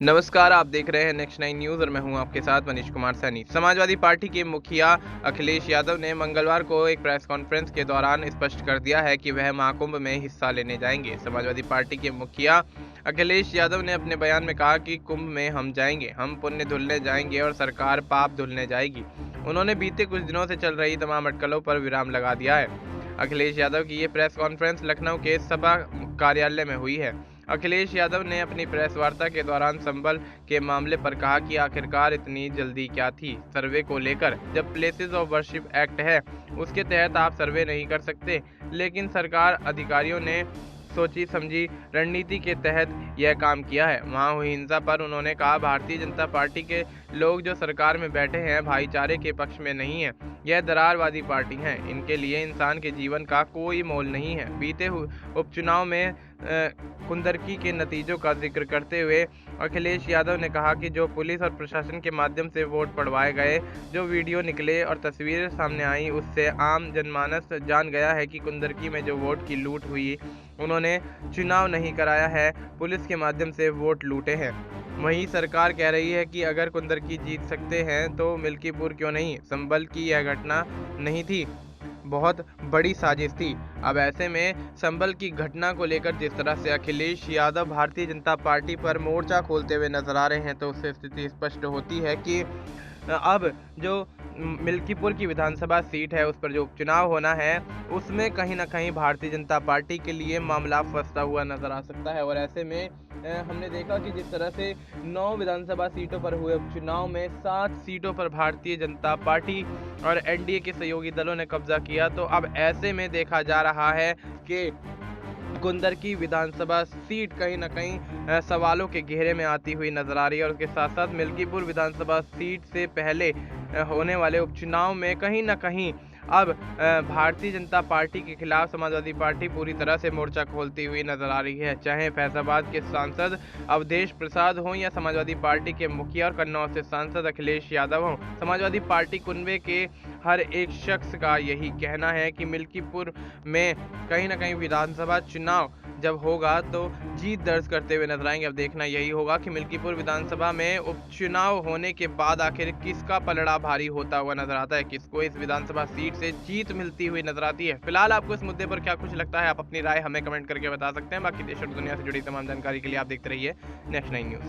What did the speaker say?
नमस्कार, आप देख रहे हैं नेक्स्ट 9 न्यूज़ और मैं हूं आपके साथ मनीष कुमार सैनी। समाजवादी पार्टी के मुखिया अखिलेश यादव ने मंगलवार को एक प्रेस कॉन्फ्रेंस के दौरान स्पष्ट कर दिया है कि वह महाकुंभ में हिस्सा लेने जाएंगे। समाजवादी पार्टी के मुखिया अखिलेश यादव ने अपने बयान में कहा कि कुंभ में हम जाएंगे, हम पुण्य धुलने जाएंगे और सरकार पाप धुलने जाएगी। उन्होंने बीते कुछ दिनों से चल रही तमाम अटकलों पर विराम लगा दिया है। अखिलेश यादव की ये प्रेस कॉन्फ्रेंस लखनऊ के सपा कार्यालय में हुई है। अखिलेश यादव ने अपनी प्रेस वार्ता के दौरान संबल के मामले पर कहा कि आखिरकार इतनी जल्दी क्या थी सर्वे को लेकर। जब प्लेसेस ऑफ वर्शिप एक्ट है उसके तहत आप सर्वे नहीं कर सकते, लेकिन सरकार अधिकारियों ने सोची समझी रणनीति के तहत यह काम किया है। वहां हुई हिंसा पर उन्होंने कहा, भारतीय जनता पार्टी के लोग जो सरकार में बैठे हैं भाईचारे के पक्ष में नहीं है, यह दरारवादी पार्टी है। इनके लिए इंसान के जीवन का कोई मोल नहीं है। बीते उपचुनाव में कुंदरकी के नतीजों का जिक्र करते हुए अखिलेश यादव ने कहा कि जो पुलिस और प्रशासन के माध्यम से वोट पड़वाए गए, जो वीडियो निकले और तस्वीरें सामने आई, उससे आम जनमानस जान गया है कि कुंदरकी में जो वोट की लूट हुई, उन्होंने चुनाव नहीं कराया है, पुलिस के माध्यम से वोट लूटे हैं। वहीं सरकार कह रही है कि अगर कुंदरकी जीत सकते हैं तो मिल्कीपुर क्यों नहीं। संभल की यह घटना नहीं थी, बहुत बड़ी साजिश थी। अब ऐसे में संभल की घटना को लेकर जिस तरह से अखिलेश यादव भारतीय जनता पार्टी पर मोर्चा खोलते हुए नजर आ रहे हैं, तो उससे स्थिति स्पष्ट होती है कि अब जो मिल्कीपुर की विधानसभा सीट है उस पर जो उपचुनाव होना है, उसमें कहीं ना कहीं भारतीय जनता पार्टी के लिए मामला फंसता हुआ नजर आ सकता है। और ऐसे में हमने देखा कि जिस तरह से 9 विधानसभा सीटों पर हुए उपचुनाव में 7 सीटों पर भारतीय जनता पार्टी और एनडीए के सहयोगी दलों ने कब्जा किया, तो अब ऐसे में देखा जा रहा है कि कुंदरकी विधानसभा सीट कहीं न कहीं सवालों के घेरे में आती हुई नजर आ रही है। और उसके साथ साथ मिल्कीपुर विधानसभा सीट से पहले होने वाले उपचुनाव में कहीं न कहीं अब भारतीय जनता पार्टी के खिलाफ समाजवादी पार्टी पूरी तरह से मोर्चा खोलती हुई नजर आ रही है। चाहे फैजाबाद के सांसद अवधेश प्रसाद हों या समाजवादी पार्टी के मुखिया और कन्नौज से सांसद अखिलेश यादव हों, समाजवादी पार्टी कुनबे के हर एक शख्स का यही कहना है कि मिल्कीपुर में कहीं ना कहीं विधानसभा चुनाव जब होगा तो जीत दर्ज करते हुए नजर आएंगे। अब देखना यही होगा कि मिल्कीपुर विधानसभा में उपचुनाव होने के बाद आखिर किसका पलड़ा भारी होता हुआ नजर आता है, किसको इस विधानसभा सीट से जीत मिलती हुई नजर आती है। फिलहाल आपको इस मुद्दे पर क्या कुछ लगता है, आप अपनी राय हमें कमेंट करके बता सकते हैं। बाकी देश और दुनिया से जुड़ी तमाम जानकारी के लिए आप देखते रहिए नेक्स्ट 9 न्यूज़।